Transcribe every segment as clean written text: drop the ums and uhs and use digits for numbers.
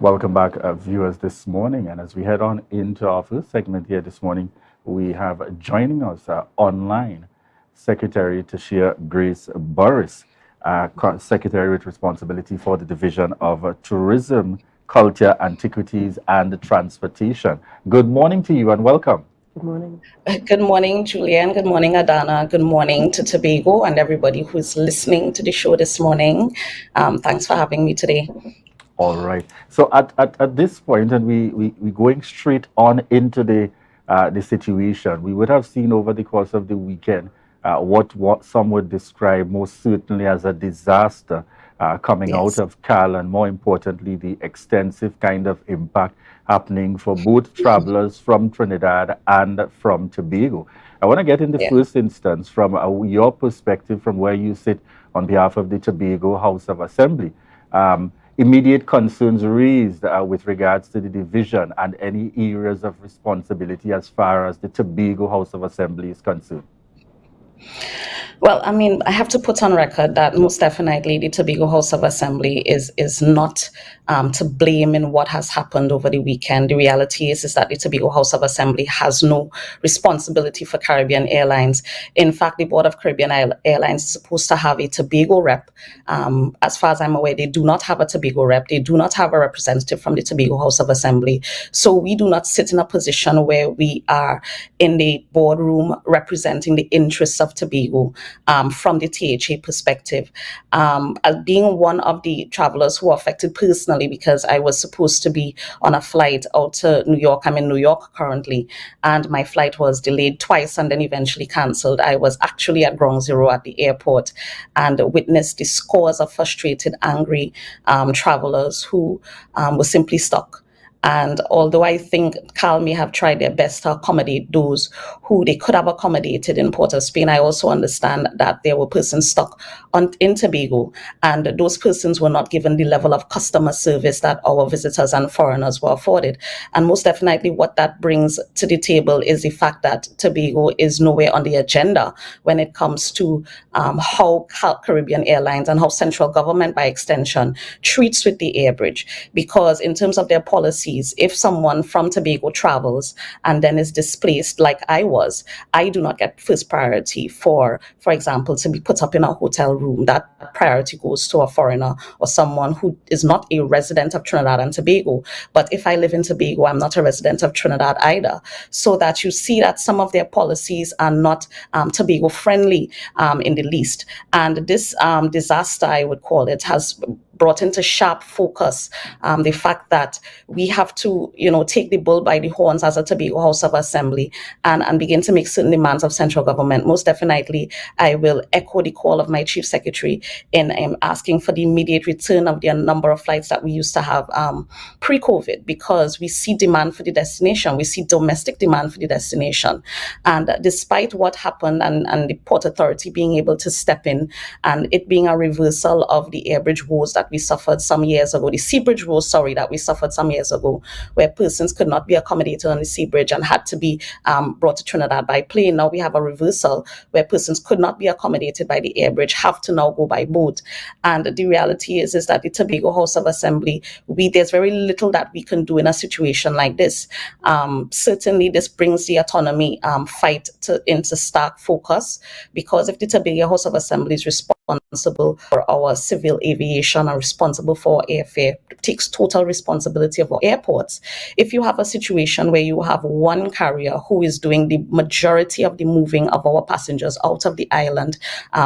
Welcome back, viewers, this morning. And as we head on into our first segment here this morning, we have joining us online Secretary Tashia Burris, Secretary with responsibility for the Division of Tourism, Culture, Antiquities, and Transportation. Good morning to you and welcome. Good morning. Good morning, Julien. Good morning, Adanna. Good morning to Tobago and everybody who's listening to the show this morning. Thanks for having me today. All right. So at this point, and we going straight on into the situation, we would have seen over the course of the weekend what some would describe most certainly as a disaster coming out Yes. of Cal, and more importantly, the extensive kind of impact happening for both travelers from Trinidad and from Tobago. I want to get in the Yeah. first instance from your perspective, from where you sit on behalf of the Tobago House of Assembly. Immediate concerns raised with regards to the division and any areas of responsibility as far as the Tobago House of Assembly is concerned. Well, I mean, I have to put on record that most definitely the Tobago House of Assembly is not to blame in what has happened over the weekend. The reality is that the Tobago House of Assembly has no responsibility for Caribbean Airlines. In fact, the Board of Caribbean Airlines is supposed to have a Tobago rep. As far as I'm aware, they do not have a Tobago rep. They do not have a representative from the Tobago House of Assembly. So we do not sit in a position where we are in the boardroom representing the interests of Tobago. From the THA perspective, as being one of the travelers who were affected personally, because I was supposed to be on a flight out to New York. I'm in New York currently, and my flight was delayed twice and then eventually cancelled. I was actually at ground zero at the airport and witnessed the scores of frustrated, angry travelers who were simply stuck. And although I think Cal may have tried their best to accommodate those who they could have accommodated in Port of Spain, I also understand that there were persons stuck in Tobago, and those persons were not given the level of customer service that our visitors and foreigners were afforded. And most definitely, what that brings to the table is the fact that Tobago is nowhere on the agenda when it comes to how Caribbean Airlines and how central government, by extension, treats with the air bridge. Because in terms of their policy, if someone from Tobago travels and then is displaced, like I was, I do not get first priority for example, to be put up in a hotel room. That priority goes to a foreigner or someone who is not a resident of Trinidad and Tobago. But if I live in Tobago, I'm not a resident of Trinidad either. So that you see that some of their policies are not Tobago friendly in the least. And this disaster, I would call it, has brought into sharp focus the fact that we have to, take the bull by the horns as a Tobago House of Assembly and begin to make certain demands of central government. Most definitely, I will echo the call of my Chief Secretary in asking for the immediate return of the number of flights that we used to have pre-COVID, because we see demand for the destination. We see domestic demand for the destination. And despite what happened and the Port Authority being able to step in and it being a reversal of the airbridge woes that we suffered some years ago, the sea bridge woes, that we suffered some years ago, where persons could not be accommodated on the sea bridge and had to be brought to Trinidad by plane. Now we have a reversal where persons could not be accommodated by the air bridge, have to now go by boat. And the reality is that the Tobago House of Assembly, there's very little that we can do in a situation like this. Certainly, this brings the autonomy fight into stark focus, because if the Tobago House of Assembly is responsible for our civil aviation and responsible for airfare, takes total responsibility of our airports. If you have a situation where you have one carrier who is doing the majority of the moving of our passengers out of the island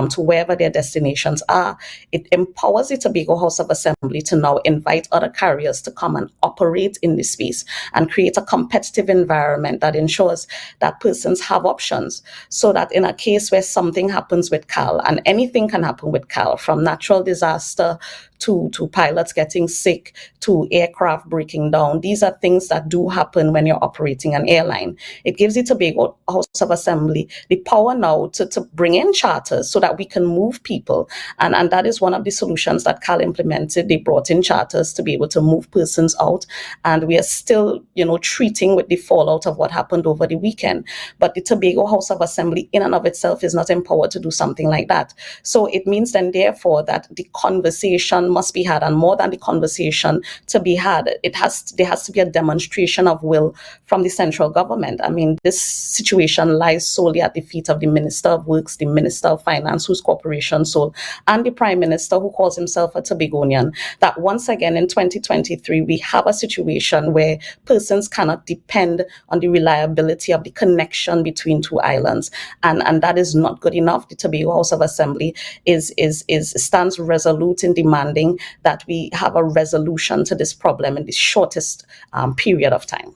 to wherever their destinations are, it empowers the Tobago House of Assembly to now invite other carriers to come and operate in this space and create a competitive environment that ensures that persons have options, so that in a case where something happens with Cal, and anything can happen with Cal, from natural disaster to pilots getting sick, to aircraft breaking down. These are things that do happen when you're operating an airline. It gives the Tobago House of Assembly the power now to bring in charters so that we can move people. And that is one of the solutions that Cal implemented. They brought in charters to be able to move persons out. And we are still, treating with the fallout of what happened over the weekend. But the Tobago House of Assembly in and of itself is not empowered to do something like that. So it means then, therefore, that the conversation must be had, and more than the conversation to be had, there has to be a demonstration of will from the central government. I mean, this situation lies solely at the feet of the Minister of Works, the Minister of Finance, whose corporation sold, and the Prime Minister, who calls himself a Tobagonian. That once again in 2023 we have a situation where persons cannot depend on the reliability of the connection between two islands, and that is not good enough. The Tobago House of Assembly stands resolute in demanding that we have a resolution to this problem in the shortest period of time.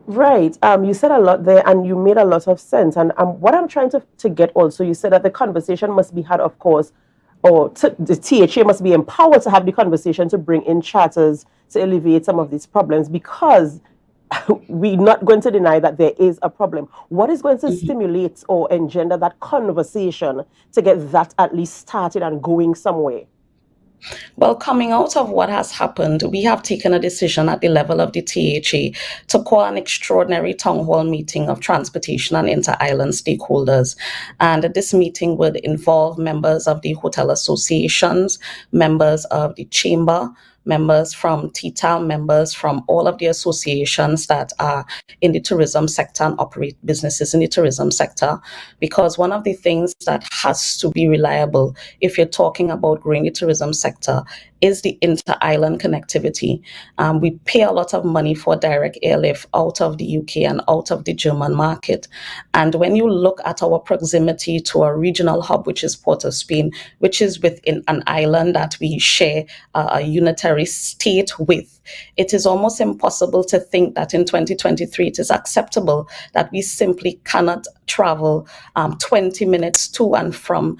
Right. You said a lot there, and you made a lot of sense. And what I'm trying to get also, you said that the conversation must be had, of course, or the THA must be empowered to have the conversation to bring in charters to alleviate some of these problems, because we're not going to deny that there is a problem. What is going to stimulate or engender that conversation to get that at least started and going somewhere? Well, coming out of what has happened, we have taken a decision at the level of the THA to call an extraordinary town hall meeting of transportation and inter-island stakeholders. And this meeting would involve members of the hotel associations, members of the chamber, members from TTAL, members from all of the associations that are in the tourism sector and operate businesses in the tourism sector. Because one of the things that has to be reliable if you're talking about growing the tourism sector is the inter-island connectivity. We pay a lot of money for direct airlift out of the UK and out of the German market. And when you look at our proximity to a regional hub, which is Port of Spain, which is within an island that we share a unitary state with, it is almost impossible to think that in 2023 it is acceptable that we simply cannot travel 20 minutes to and from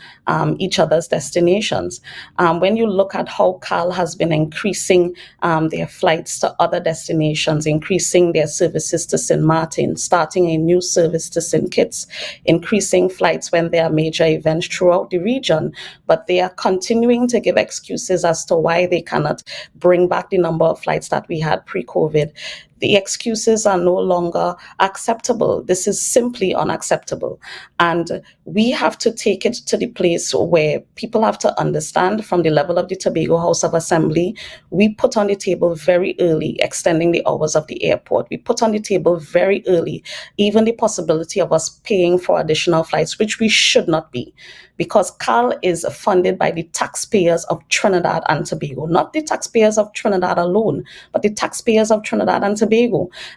each other's destinations. When you look at how CAL has been increasing their flights to other destinations, increasing their services to St. Martin, starting a new service to St. Kitts, increasing flights when there are major events throughout the region, but they are continuing to give excuses as to why they cannot bring back the number of flights that we had pre-COVID. The excuses are no longer acceptable. This is simply unacceptable. And we have to take it to the place where people have to understand from the level of the Tobago House of Assembly, we put on the table very early extending the hours of the airport. We put on the table very early even the possibility of us paying for additional flights, which we should not be, because CAL is funded by the taxpayers of Trinidad and Tobago, not the taxpayers of Trinidad alone, but the taxpayers of Trinidad and Tobago.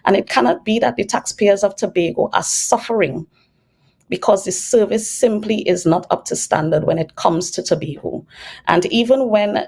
And it cannot be that the taxpayers of Tobago are suffering because the service simply is not up to standard when it comes to Tobago. And even when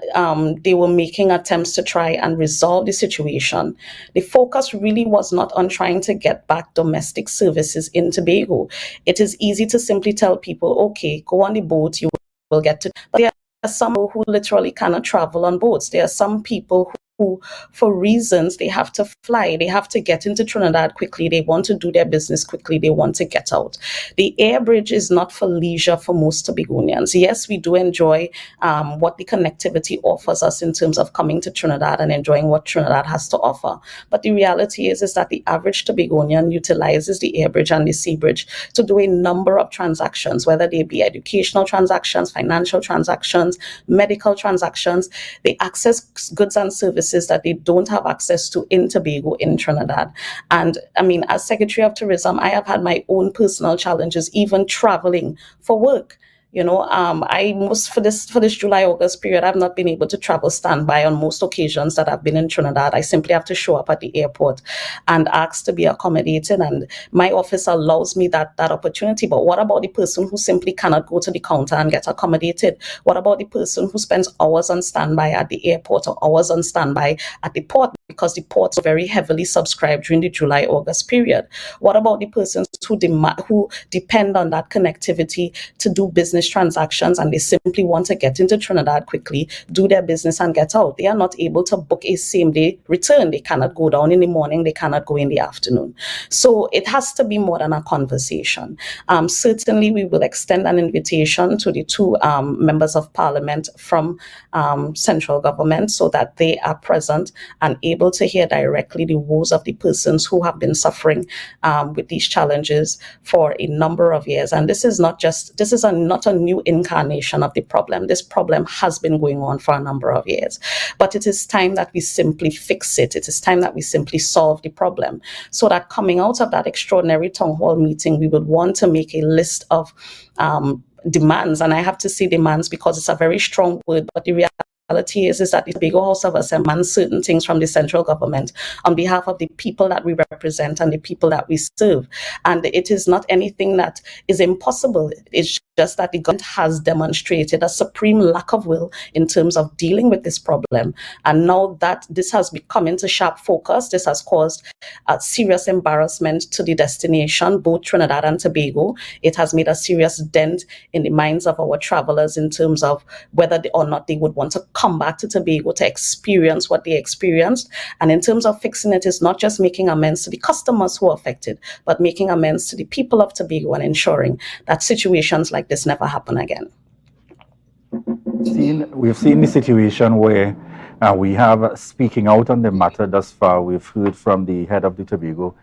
they were making attempts to try and resolve the situation, the focus really was not on trying to get back domestic services in Tobago. It is easy to simply tell people, okay, go on the boat, you will get to. But there are some people who literally cannot travel on boats. There are some people who, for reasons, they have to fly, they have to get into Trinidad quickly, they want to do their business quickly, they want to get out. The air bridge is not for leisure for most Tobagonians. Yes, we do enjoy what the connectivity offers us in terms of coming to Trinidad and enjoying what Trinidad has to offer. But the reality is that the average Tobagonian utilizes the air bridge and the sea bridge to do a number of transactions, whether they be educational transactions, financial transactions, medical transactions. They access goods and services that they don't have access to in Tobago, in Trinidad. And I mean, as Secretary of Tourism, I have had my own personal challenges, even traveling for work. You know, I most for this July-August period, I've not been able to travel standby on most occasions that I've been in Trinidad. I simply have to show up at the airport and ask to be accommodated, and my office allows me that opportunity. But what about the person who simply cannot go to the counter and get accommodated? What about the person who spends hours on standby at the airport or hours on standby at the port, because the ports are very heavily subscribed during the July-August period? What about the persons who depend on that connectivity to do business transactions, and they simply want to get into Trinidad quickly, do their business and get out? They are not able to book a same day return. They cannot go down in the morning, they cannot go in the afternoon. So it has to be more than a conversation. Certainly we will extend an invitation to the two members of parliament from central government so that they are present and able able to hear directly the woes of the persons who have been suffering with these challenges for a number of years. And this is not a new incarnation of the problem. This problem has been going on for a number of years. But it is time that we simply fix it. It is time that we simply solve the problem, so that coming out of that extraordinary town hall meeting, we would want to make a list of demands. And I have to say demands because it's a very strong word, but the reality is that the Tobago House of Assembly demands certain things from the central government on behalf of the people that we represent and the people that we serve. And it is not anything that is impossible. It's just that the government has demonstrated a supreme lack of will in terms of dealing with this problem. And now that this has become into sharp focus, this has caused a serious embarrassment to the destination, both Trinidad and Tobago. It has made a serious dent in the minds of our travelers in terms of whether or not they would want to come back to Tobago to experience what they experienced. And in terms of fixing it, is not just making amends to the customers who are affected, but making amends to the people of Tobago and ensuring that situations like this never happen again. We've seen the situation where we have speaking out on the matter thus far. We've heard from the head of the Tobago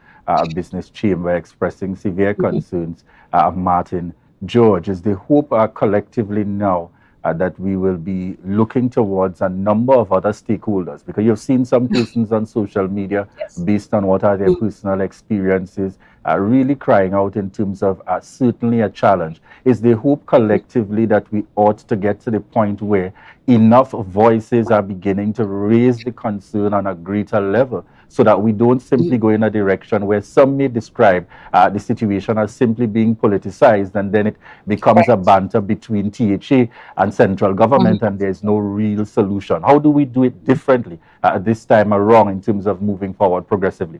Business Chamber expressing severe concerns. Martin George, is the hope collectively now that we will be looking towards a number of other stakeholders? Because you've seen some persons on social media, yes, based on what are their personal experiences, really crying out in terms of certainly a challenge. Is the hope collectively that we ought to get to the point where enough voices are beginning to raise the concern on a greater level, so that we don't simply go in a direction where some may describe the situation as simply being politicized, and then it becomes a banter between THA and central government, and there's no real solution? How do we do it differently this time around in terms of moving forward progressively?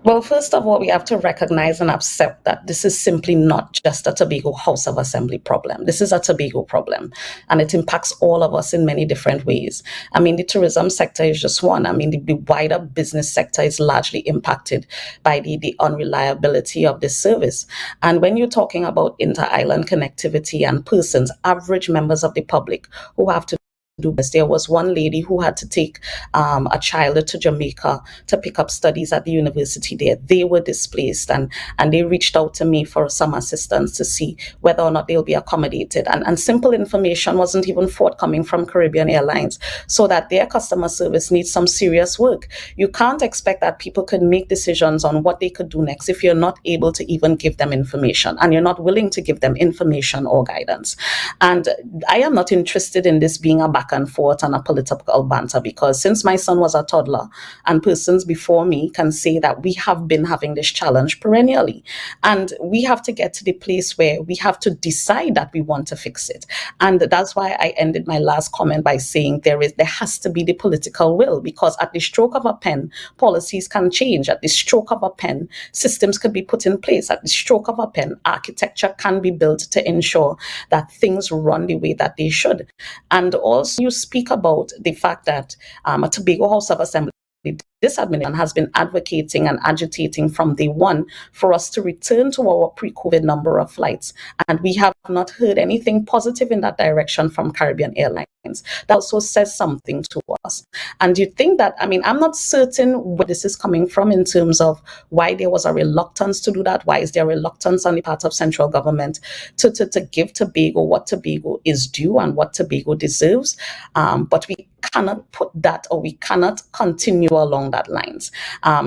Well, first of all, we have to recognize and accept that this is simply not just a Tobago House of Assembly problem. This is a Tobago problem, and it impacts all of us in many different ways. I mean, the tourism sector is just one. I mean, the wider business sector is largely impacted by the unreliability of this service. And when you're talking about inter-island connectivity and persons, average members of the public who have to do this. There was one lady who had to take a child to Jamaica to pick up studies at the university there. They were displaced, and they reached out to me for some assistance to see whether or not they'll be accommodated. And simple information wasn't even forthcoming from Caribbean Airlines, so that their customer service needs some serious work. You can't expect that people could make decisions on what they could do next if you're not able to even give them information, and you're not willing to give them information or guidance. And I am not interested in this being a back and forth and a political banter, because since my son was a toddler, and persons before me can say that we have been having this challenge perennially, and we have to get to the place where we have to decide that we want to fix it. And that's why I ended my last comment by saying there has to be the political will, because at the stroke of a pen, policies can change. At the stroke of a pen, systems could be put in place. At the stroke of a pen, architecture can be built to ensure that things run the way that they should. And also, you speak about the fact that a Tobago House of Assembly, this administration has been advocating and agitating from day one for us to return to our pre-COVID number of flights. And we have not heard anything positive in that direction from Caribbean Airlines. That also says something to us. And you think that, I mean, I'm not certain where this is coming from in terms of why there was a reluctance to do that. Why is there reluctance on the part of central government to give Tobago what Tobago is due and what Tobago deserves? But we cannot put that, or we cannot continue along that lines.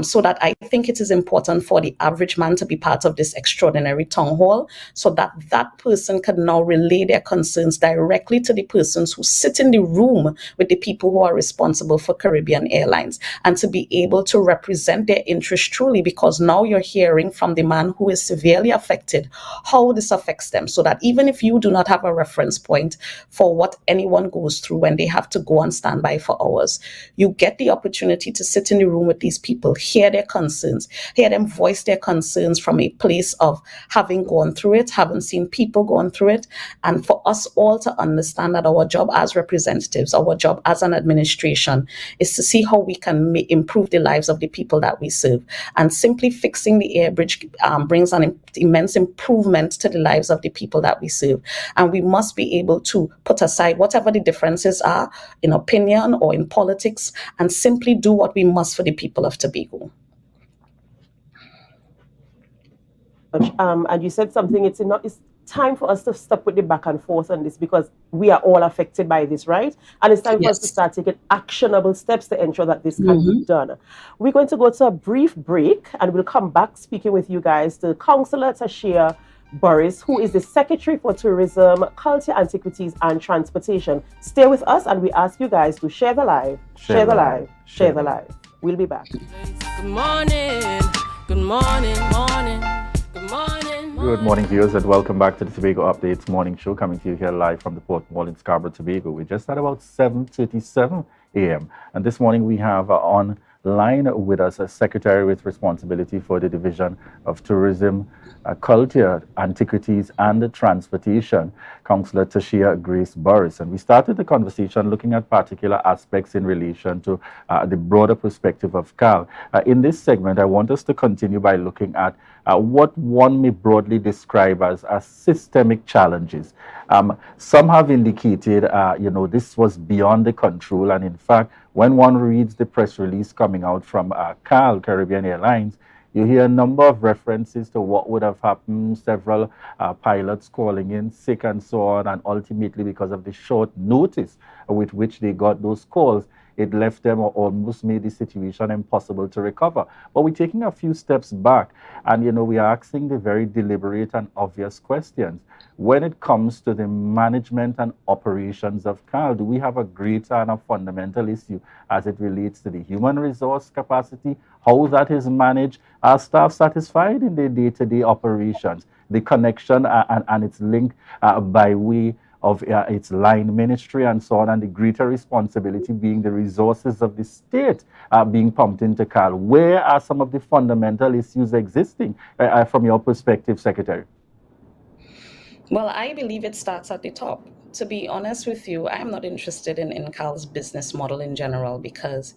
So that I think it is important for the average man to be part of this extraordinary town hall, so that that person can now relay their concerns directly to the persons who sit in the room with the people who are responsible for Caribbean Airlines, and to be able to represent their interests truly, because now you're hearing from the man who is severely affected how this affects them, so that even if you do not have a reference point for what anyone goes through when they have to go on standby for hours, you get the opportunity to sit in the room with these people, hear their concerns, hear them voice their concerns from a place of having gone through it, having seen people going through it, and for us all to understand that our job as representatives, our job as an administration, is to see how we can improve the lives of the people that we serve. And simply fixing the air bridge brings an immense improvement to the lives of the people that we serve. And we must be able to put aside whatever the differences are in opinion or in politics and simply do what we must for the people of Tobago. And you said something, it's time for us to stop with the back and forth on this, because we are all affected by this, right? And it's time for us to start taking actionable steps to ensure that this can be done. We're going to go to a brief break and we'll come back speaking with you guys to Councillor Tashia Burris, who is the Secretary for Tourism, Culture, Antiquities and Transportation. Stay with us and we ask you guys to share the live, share the live, share the live. We'll be back. Good morning, good morning, morning. Good morning. Good morning, viewers, and welcome back to the Tobago Updates morning show, coming to you here live from the Port Mall in Scarborough, Tobago. We're just at about 7:37 a.m. And this morning we have online with us a secretary with responsibility for the Division of Tourism, Culture, Antiquities and Transportation, Councillor Tashia Grace Burris. And we started the conversation looking at particular aspects in relation to the broader perspective of CAL. In this segment, I want us to continue by looking at what one may broadly describe as systemic challenges. Some have indicated, this was beyond the control. And in fact, when one reads the press release coming out from CAL, Caribbean Airlines, you hear a number of references to what would have happened, several pilots calling in sick and so on, and ultimately because of the short notice with which they got those calls, it left them or almost made the situation impossible to recover. But we're taking a few steps back and, we are asking the very deliberate and obvious questions. When it comes to the management and operations of CAL, do we have a greater and a fundamental issue as it relates to the human resource capacity, how that is managed? Are staff satisfied in their day-to-day operations? The connection and its link by way of its line ministry and so on, and the greater responsibility being the resources of the state being pumped into CAL. Where are some of the fundamental issues existing from your perspective, Secretary? Well, I believe it starts at the top. To be honest with you, I'm not interested in CAL's business model in general, because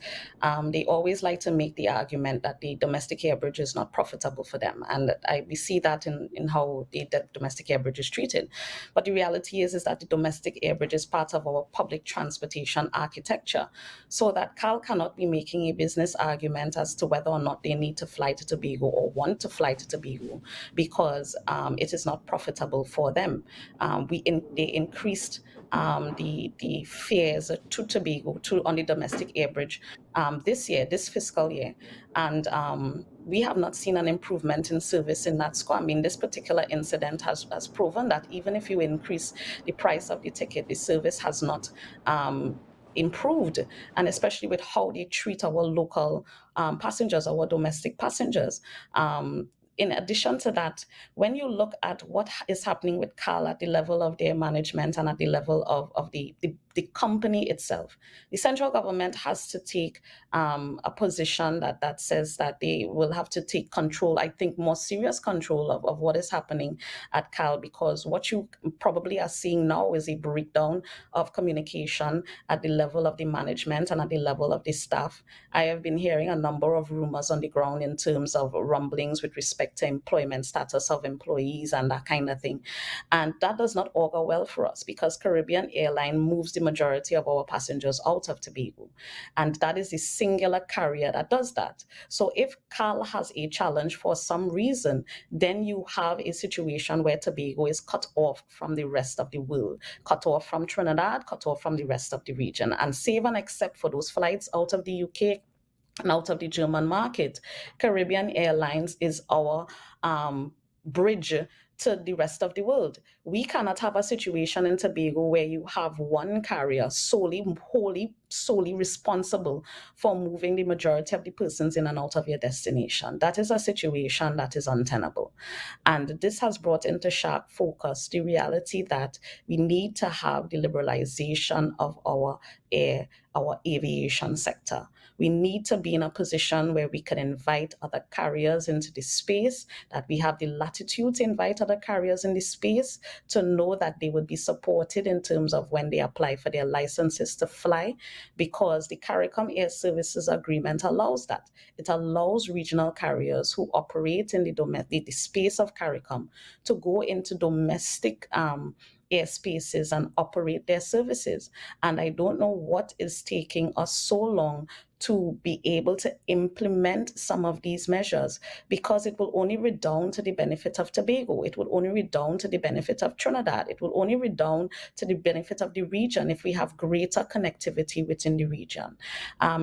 they always like to make the argument that the domestic air bridge is not profitable for them. And we see that in how the domestic air bridge is treated. But the reality is that the domestic air bridge is part of our public transportation architecture, so that CAL cannot be making a business argument as to whether or not they need to fly to Tobago or want to fly to Tobago, because it is not profitable for them. They increased the fares to Tobago on the domestic air bridge this fiscal year, and we have not seen an improvement in service in that score. I mean, this particular incident has proven that even if you increase the price of the ticket, the service has not improved, and especially with how they treat our local passengers, our domestic passengers. In addition to that, when you look at what is happening with CAL at the level of their management and at the level of the company itself, the central government has to take a position that says that they will have to take control, I think more serious control of what is happening at CAL, because what you probably are seeing now is a breakdown of communication at the level of the management and at the level of the staff. I have been hearing a number of rumors on the ground in terms of rumblings with respect to employment status of employees and that kind of thing. And that does not augur well for us, because Caribbean Airlines moves the majority of our passengers out of Tobago. And that is the singular carrier that does that. So if CAL has a challenge for some reason, then you have a situation where Tobago is cut off from the rest of the world, cut off from Trinidad, cut off from the rest of the region. And save and except for those flights out of the UK and out of the German market, Caribbean Airlines is our bridge to the rest of the world. We cannot have a situation in Tobago where you have one carrier solely responsible for moving the majority of the persons in and out of your destination. That is a situation that is untenable. And this has brought into sharp focus the reality that we need to have the liberalization of our aviation sector. We need to be in a position where we can invite other carriers into the space, that we have the latitude to invite other carriers in the space, to know that they would be supported in terms of when they apply for their licenses to fly, because the CARICOM Air Services Agreement allows that. It allows regional carriers who operate in the space of CARICOM to go into domestic airspaces and operate their services. And I don't know what is taking us so long to be able to implement some of these measures, because it will only redound to the benefit of Tobago. It will only redound to the benefit of Trinidad. It will only redound to the benefit of the region if we have greater connectivity within the region.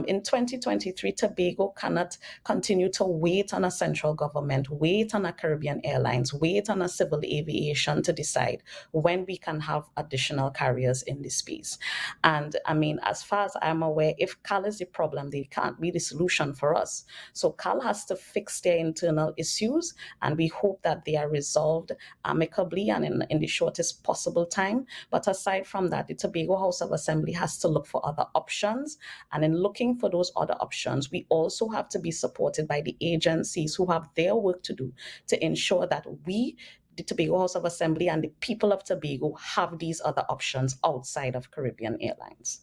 In 2023, Tobago cannot continue to wait on a central government, wait on a Caribbean Airlines, wait on a civil aviation to decide when we can have additional carriers in the space. And I mean, as far as I'm aware, if CAL is the problem, they can't be the solution for us. So CAL has to fix their internal issues, and we hope that they are resolved amicably and in the shortest possible time. But aside from that, the Tobago House of Assembly has to look for other options. And in looking for those other options, we also have to be supported by the agencies who have their work to do to ensure that we, the Tobago House of Assembly, and the people of Tobago have these other options outside of Caribbean Airlines.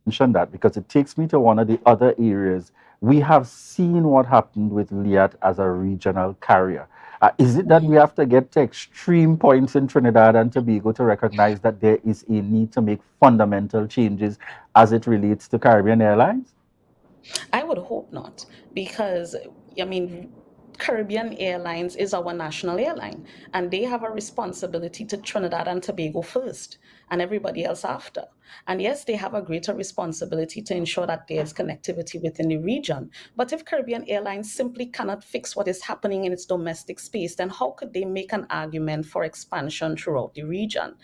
Mention that because it takes me to one of the other areas. We have seen what happened with Liat as a regional carrier. Is it that we have to get to extreme points in Trinidad and Tobago to recognize that there is a need to make fundamental changes as it relates to Caribbean Airlines? I would hope not, because I mean, Caribbean Airlines is our national airline, and they have a responsibility to Trinidad and Tobago first, and everybody else after. And yes, they have a greater responsibility to ensure that there's connectivity within the region. But if Caribbean Airlines simply cannot fix what is happening in its domestic space, then how could they make an argument for expansion throughout the region?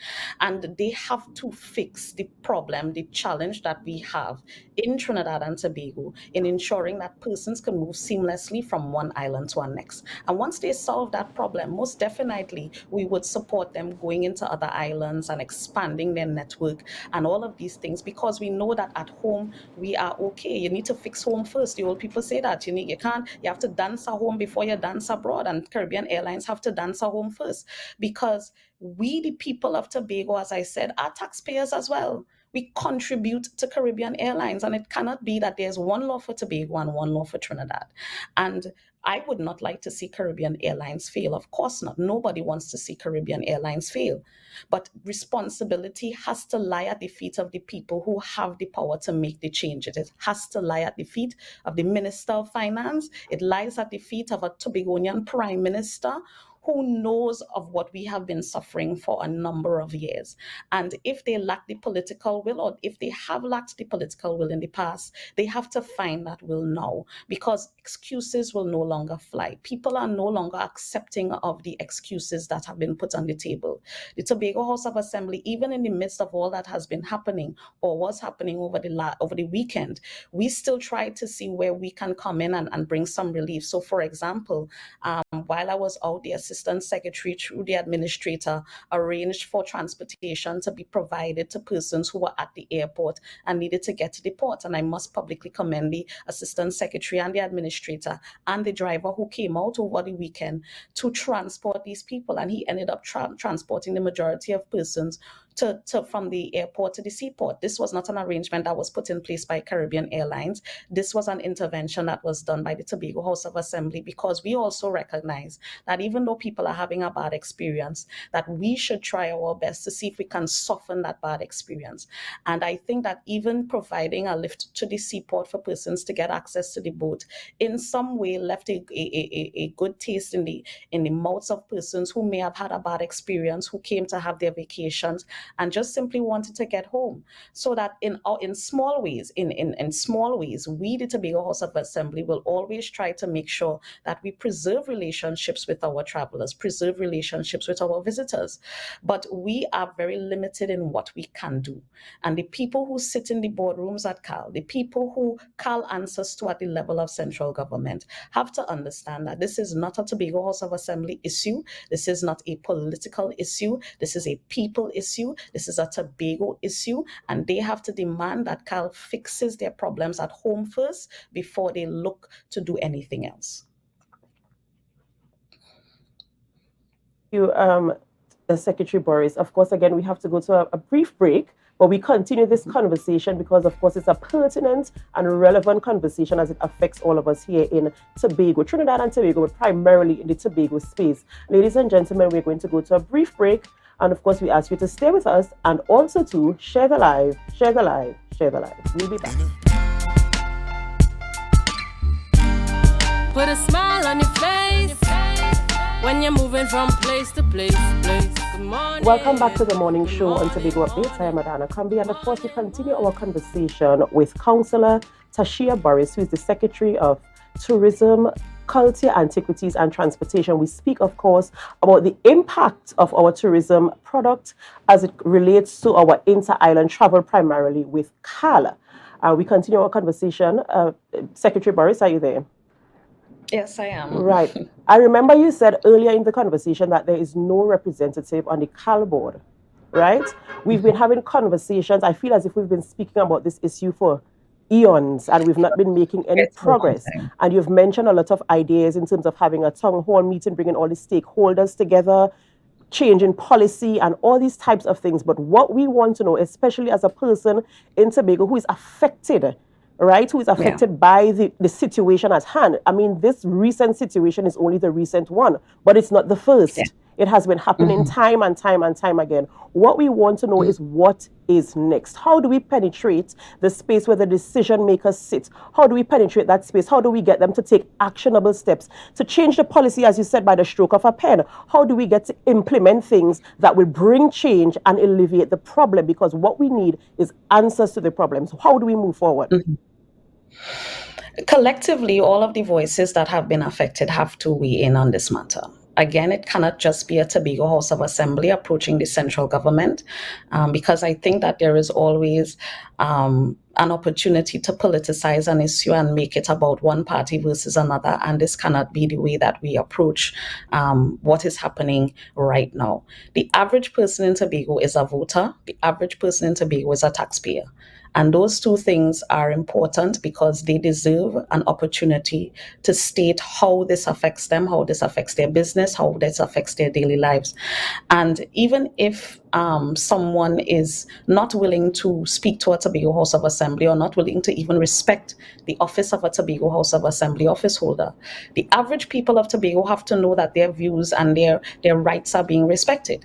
And they have to fix the problem, the challenge that we have in Trinidad and Tobago in ensuring that persons can move seamlessly from one island to the next. And once they solve that problem, most definitely we would support them going into other islands and expanding their network and all of these things, because we know that at home we are okay. You need to fix home first. The old people say that you have to dance at home before you dance abroad, and Caribbean Airlines have to dance at home first, because we, the people of Tobago, as I said, are taxpayers as well. We contribute to Caribbean Airlines, and it cannot be that there's one law for Tobago and one law for Trinidad. And I would not like to see Caribbean Airlines fail. Of course not. Nobody wants to see Caribbean Airlines fail. But responsibility has to lie at the feet of the people who have the power to make the changes. It has to lie at the feet of the Minister of Finance. It lies at the feet of a Tobagonian Prime Minister who knows of what we have been suffering for a number of years. And if they lack the political will, or if they have lacked the political will in the past, they have to find that will now, because excuses will no longer fly. People are no longer accepting of the excuses that have been put on the table. The Tobago House of Assembly, even in the midst of all that has been happening or was happening over the weekend, we still try to see where we can come in and bring some relief. So, for example, while I was out, the assistant secretary through the administrator arranged for transportation to be provided to persons who were at the airport and needed to get to the port. And I must publicly commend the assistant secretary and the administrator and the driver who came out over the weekend to transport these people. And he ended up transporting the majority of persons from the airport to the seaport. This was not an arrangement that was put in place by Caribbean Airlines. This was an intervention that was done by the Tobago House of Assembly, because we also recognize that even though people are having a bad experience, that we should try our best to see if we can soften that bad experience. And I think that even providing a lift to the seaport for persons to get access to the boat in some way left a good taste in the mouths of persons who may have had a bad experience, who came to have their vacations and just simply wanted to get home. So that in small ways, in small ways, we, the Tobago House of Assembly, will always try to make sure that we preserve relationships with our travelers, preserve relationships with our visitors. But we are very limited in what we can do. And the people who sit in the boardrooms at CAL, the people who CAL answers to at the level of central government, have to understand that this is not a Tobago House of Assembly issue. This is not a political issue. This is a people issue. This is a Tobago issue. And they have to demand that CAL fixes their problems at home first before they look to do anything else. You, Secretary Burris. Of course, again, we have to go to a brief break, but we continue this conversation because, of course, it's a pertinent and relevant conversation as it affects all of us here in Tobago, Trinidad and Tobago, but primarily in the Tobago space. Ladies and gentlemen, we're going to go to a brief break. And of course, we ask you to stay with us and also to share the live, share the live, share the live. We'll be back. Put a smile on your face when you're moving from place to place. Good morning. Welcome back to the morning show on Tobago Updates. I am Adanna, Combie, and of course, we continue our conversation with Councillor Tashia Burris, who is the Secretary of Tourism, Culture, Antiquities and Transportation. We speak, of course, about the impact of our tourism product as it relates to our inter-island travel, primarily with CAL. We continue our conversation. Secretary Burris, are you there? Yes, I am. Right. I remember you said earlier in the conversation that there is no representative on the CAL board, right? We've been having conversations. I feel as if we've been speaking about this issue for eons and we've not been making any progress. And you've mentioned a lot of ideas in terms of having a town hall meeting, bringing all the stakeholders together, changing policy and all these types of things. But what we want to know, especially as a person in Tobago who is affected, right, who is affected by the situation at hand. I mean, this recent situation is only the recent one, but it's not the first. Yeah. It has been happening time and time and time again. What we want to know is what is next. How do we penetrate the space where the decision makers sit? How do we penetrate that space? How do we get them to take actionable steps to change the policy, as you said, by the stroke of a pen? How do we get to implement things that will bring change and alleviate the problem? Because what we need is answers to the problems. So how do we move forward? Collectively, all of the voices that have been affected have to weigh in on this matter. Again, it cannot just be a Tobago House of Assembly approaching the central government, because I think that there is always an opportunity to politicize an issue and make it about one party versus another. And this cannot be the way that we approach what is happening right now. The average person in Tobago is a voter. The average person in Tobago is a taxpayer. And those two things are important because they deserve an opportunity to state how this affects them, how this affects their business, how this affects their daily lives. And even if someone is not willing to speak to a Tobago House of Assembly or not willing to even respect the office of a Tobago House of Assembly office holder, the average people of Tobago have to know that their views and their rights are being respected.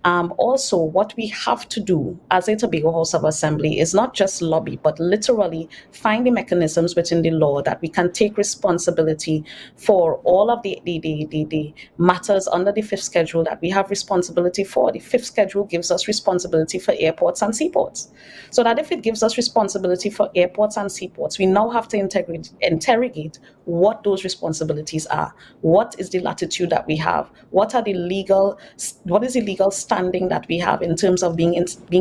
Also, what we have to do as a Tobago House of Assembly is not just lobby, but literally find the mechanisms within the law that we can take responsibility for all of the matters under the fifth schedule that we have responsibility for. The fifth schedule gives us responsibility for airports and seaports. So that if it gives us responsibility for airports and seaports, we now have to interrogate what those responsibilities are. What is the latitude that we have? What is the legal standing that we have in terms of being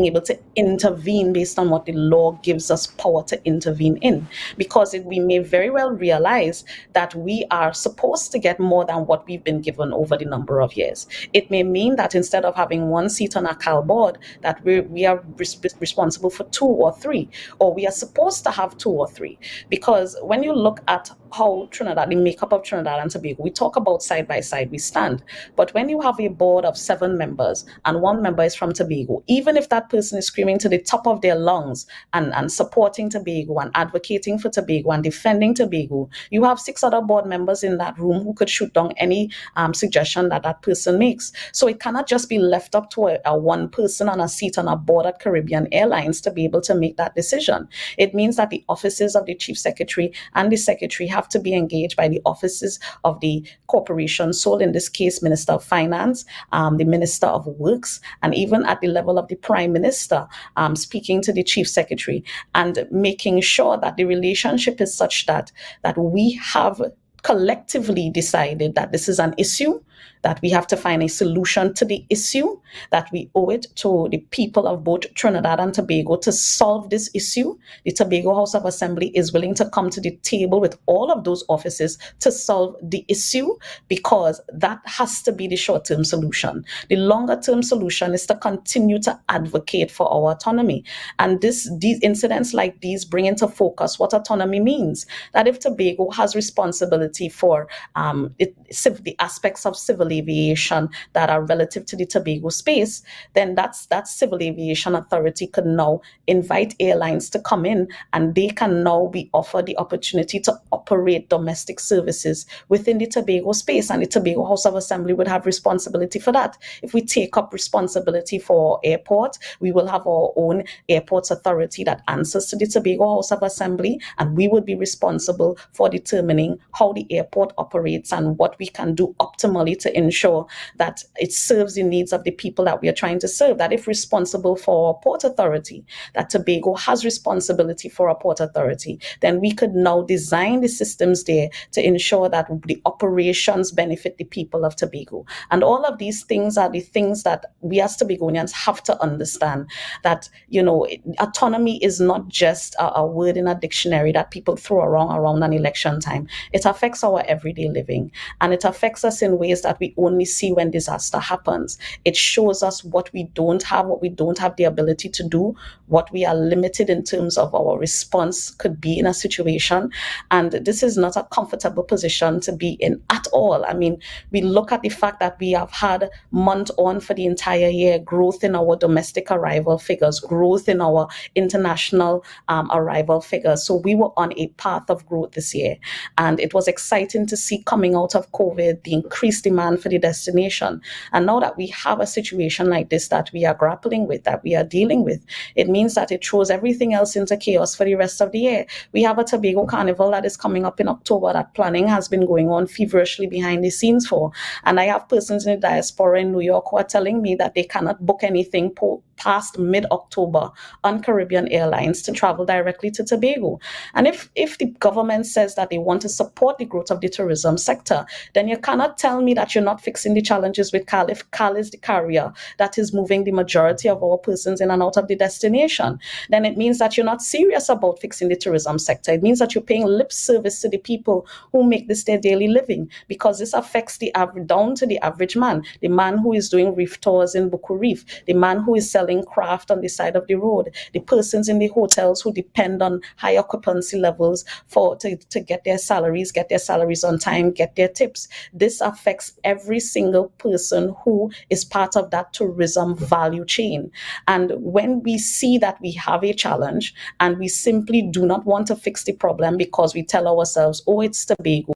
able to intervene based on what the law gives us power to intervene in? Because we may very well realize that we are supposed to get more than what we've been given over the number of years. It may mean that instead of having one seat on a CAL board, that we are responsible for 2 or 3, or we are supposed to have 2 or 3. Because when you look at how Trinidad, the makeup of Trinidad and Tobago, we talk about side by side, we stand. But when you have a board of 7 members and 1 member is from Tobago, even if that person is screaming to the top of their lungs and supporting Tobago and advocating for Tobago and defending Tobago, you have 6 other board members in that room who could shoot down any suggestion that person makes. So it cannot just be left up to a one person on a seat on a board at Caribbean Airlines to be able to make that decision. It means that the offices of the chief secretary and the secretary have have to be engaged by the offices of the corporation soul, in this case, Minister of Finance, the Minister of Works, and even at the level of the Prime Minister, speaking to the Chief Secretary and making sure that the relationship is such that we have collectively decided that this is an issue, that we have to find a solution to the issue, that we owe it to the people of both Trinidad and Tobago to solve this issue. The Tobago House of Assembly is willing to come to the table with all of those offices to solve the issue, because that has to be the short-term solution. The longer-term solution is to continue to advocate for our autonomy. And these incidents like these bring into focus what autonomy means. That if Tobago has responsibility for the aspects of civil aviation that are relative to the Tobago space, then that Civil Aviation Authority could now invite airlines to come in, and they can now be offered the opportunity to operate domestic services within the Tobago space, and the Tobago House of Assembly would have responsibility for that. If we take up responsibility for airport, we will have our own airports authority that answers to the Tobago House of Assembly, and we would be responsible for determining how the airport operates and what we can do optimally to ensure that it serves the needs of the people that we are trying to serve. That if responsible for a port authority, that Tobago has responsibility for a port authority, then we could now design the systems there to ensure that the operations benefit the people of Tobago. And all of these things are the things that we as Tobagonians have to understand, that, autonomy is not just a word in a dictionary that people throw around an election time. It affects our everyday living, and it affects us in ways that we only see when disaster happens. It shows us what we don't have the ability to do, what we are limited in terms of our response could be in a situation. And this is not a comfortable position to be in at all. I mean, we look at the fact that we have had month on for the entire year growth in our domestic arrival figures, growth in our international arrival figures. So we were on a path of growth this year. And it was exciting to see, coming out of COVID, the increased demand for the destination. And now that we have a situation like this that we are grappling with, that we are dealing with, it means that it throws everything else into chaos for the rest of the year. We have a Tobago Carnival that is coming up in October that planning has been going on feverishly behind the scenes for. And I have persons in the diaspora in New York who are telling me that they cannot book anything past mid-October on Caribbean Airlines to travel directly to Tobago. And if the government says that they want to support the growth of the tourism sector, then you cannot tell me that you're not fixing the challenges with CAL if CAL is the carrier that is moving the majority of our persons in and out of the destination. Then it means that you're not serious about fixing the tourism sector. It means that you're paying lip service to the people who make this their daily living, because this affects down to the average man, the man who is doing reef tours in Buku Reef, the man who is selling craft on the side of the road, the persons in the hotels who depend on high occupancy levels to get their salaries on time, get their tips. This affects every single person who is part of that tourism value chain. And when we see that we have a challenge and we simply do not want to fix the problem because we tell ourselves, oh, it's Tobago,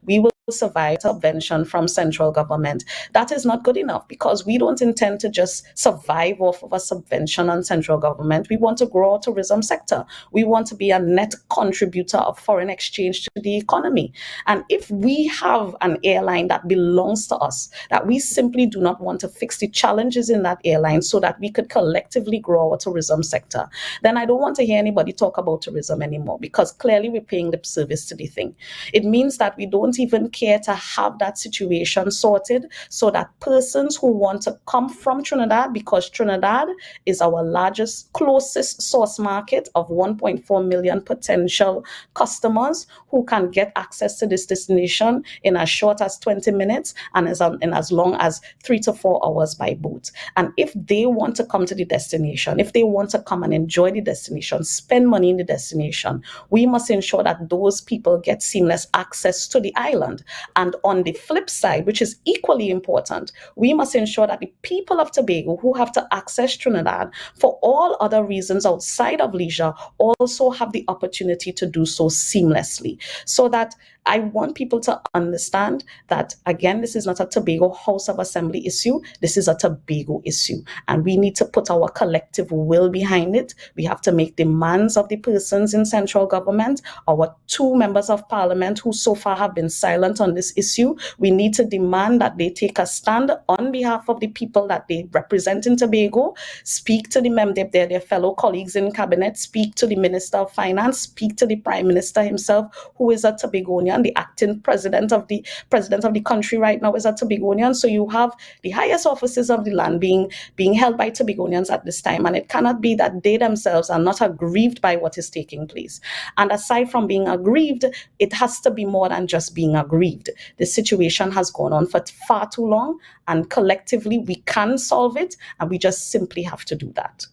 we will survive subvention from central government, that is not good enough, because we don't intend to just survive off of a subvention on central government. We want to grow our tourism sector. We want to be a net contributor of foreign exchange to the economy. And if we have an airline that belongs to us, that we simply do not want to fix the challenges in that airline so that we could collectively grow our tourism sector, then I don't want to hear anybody talk about tourism anymore, because clearly we're paying lip service to the thing. It means that we don't even care to have that situation sorted, so that persons who want to come from Trinidad, because Trinidad is our largest, closest source market of 1.4 million potential customers who can get access to this destination in as short as 20 minutes and in as long as 3 to 4 hours by boat. And if they want to come to the destination, if they want to come and enjoy the destination, spend money in the destination, we must ensure that those people get seamless access access to the island. And on the flip side, which is equally important, we must ensure that the people of Tobago who have to access Trinidad for all other reasons outside of leisure also have the opportunity to do so seamlessly. So that I want people to understand that, again, this is not a Tobago House of Assembly issue. This is a Tobago issue. And we need to put our collective will behind it. We have to make demands of the persons in central government, our 2 members of parliament who so far have been silent on this issue. We need to demand that they take a stand on behalf of the people that they represent in Tobago, speak to their fellow colleagues in cabinet, speak to the Minister of Finance, speak to the Prime Minister himself, who is a Tobagonian. The acting president of the country right now is a Tobagonian. So you have the highest offices of the land being held by Tobagonians at this time, and it cannot be that they themselves are not aggrieved by what is taking place. And aside from being aggrieved, it has to be more than just being aggrieved. The situation has gone on for far too long, and collectively we can solve it, and we just simply have to do that.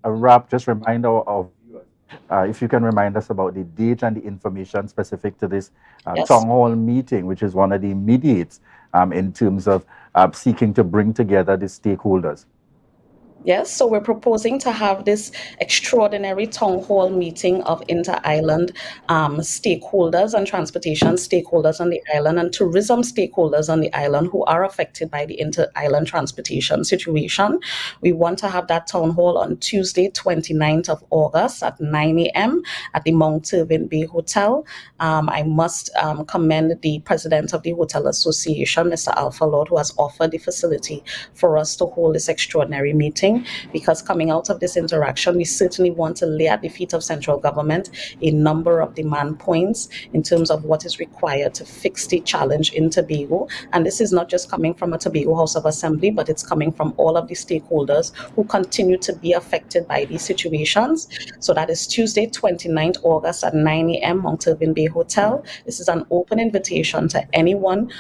A wrap, just remind our viewers, if you can remind us about the date and the information specific to this Yes. town hall meeting, which is one of the immediates in terms of seeking to bring together the stakeholders. Yes, so we're proposing to have this extraordinary town hall meeting of inter-island stakeholders and transportation stakeholders on the island and tourism stakeholders on the island who are affected by the inter-island transportation situation. We want to have that town hall on Tuesday, 29th of August at 9 a.m. at the Mount Irving Bay Hotel. I must commend the president of the Hotel Association, Mr. Alpha Lord, who has offered the facility for us to hold this extraordinary meeting, because coming out of this interaction, we certainly want to lay at the feet of central government a number of demand points in terms of what is required to fix the challenge in Tobago. And this is not just coming from a Tobago House of Assembly, but it's coming from all of the stakeholders who continue to be affected by these situations. So that is Tuesday, 29th August at 9 a.m. Mount Irving Bay Hotel. This is an open invitation to anyone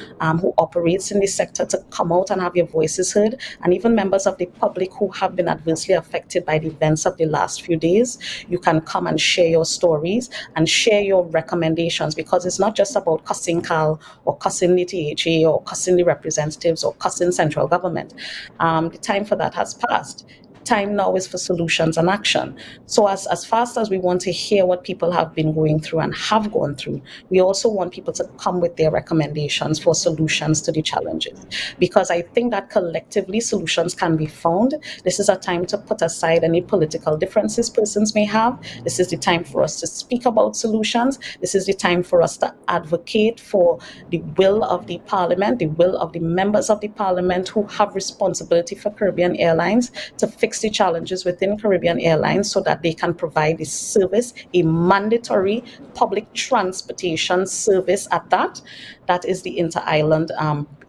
who operates in the sector to come out and have your voices heard, and even members of the public who have been adversely affected by the events of the last few days. You can come and share your stories and share your recommendations, because it's not just about cussing Cal or cussing the THA or cussing the representatives or cussing central government. The time for that has passed. Time now is for solutions and action. So as fast as we want to hear what people have been going through and have gone through, we also want people to come with their recommendations for solutions to the challenges, because I think that collectively solutions can be found. This is a time to put aside any political differences persons may have. This is the time for us to speak about solutions. This is the time for us to advocate for the will of the parliament, the will of the members of the parliament who have responsibility for Caribbean Airlines, to fix the challenges within Caribbean Airlines so that they can provide this service, a mandatory public transportation service at that. That is the inter-island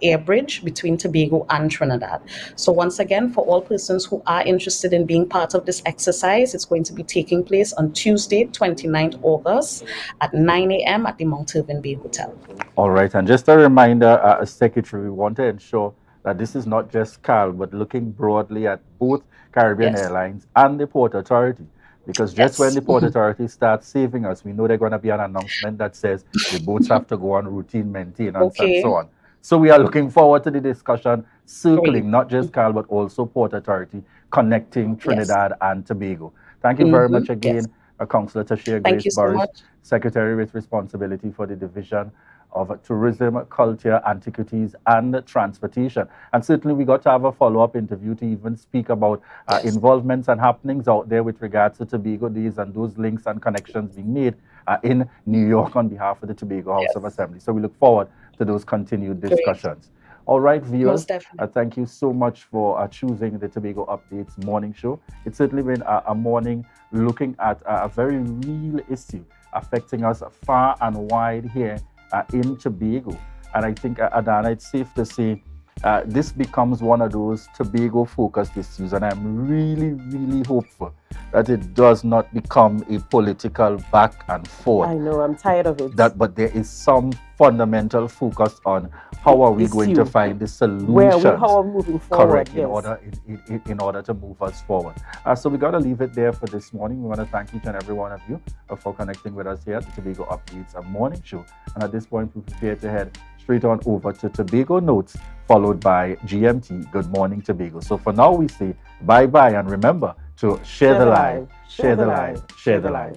air bridge between Tobago and Trinidad. So once again, for all persons who are interested in being part of this exercise, it's going to be taking place on Tuesday, 29th August at 9 a.m. at the Mount Irving Bay Hotel. All right, and just a reminder, Secretary, we want to ensure that this is not just CAL, but looking broadly at both Caribbean Yes. Airlines and the Port Authority. Because just Yes. when the Port Authority starts saving us, we know there's going to be an announcement that says the boats have to go on routine maintenance and Okay. so on. So we are looking forward to the discussion circling Great. not just CAL, but also Port Authority, connecting Trinidad and Tobago. Thank you very much again, Yes. Councillor Tashia Thank you Grace so Burris, much. Secretary with responsibility for the Division of Tourism, Culture, Antiquities, and Transportation. And certainly we got to have a follow-up interview to even speak about involvements and happenings out there with regards to Tobago Days and those links and connections being made in New York on behalf of the Tobago House of Assembly. So we look forward to those continued discussions. All right, viewers, Most definitely. thank you so much for choosing the Tobago Updates morning show. It's certainly been a morning looking at a very real issue affecting us far and wide here in Tobago. And I think, Adanna, it's safe to say this becomes one of those Tobago-focused issues, and I'm really, really hopeful that it does not become a political back and forth. I know, I'm tired of it. But there is some fundamental focus on how are we going to find the solutions, how are we moving forward? correct, Yes. in order to move us forward. So we got to leave it there for this morning. We want to thank each and every one of you for connecting with us here at the Tobago Updates, a morning show. And at this point, we prepare to head straight on over to Tobago Notes, followed by GMT, Good Morning Tobago. So for now, we say bye-bye, and remember to share the light, share the light, share the light.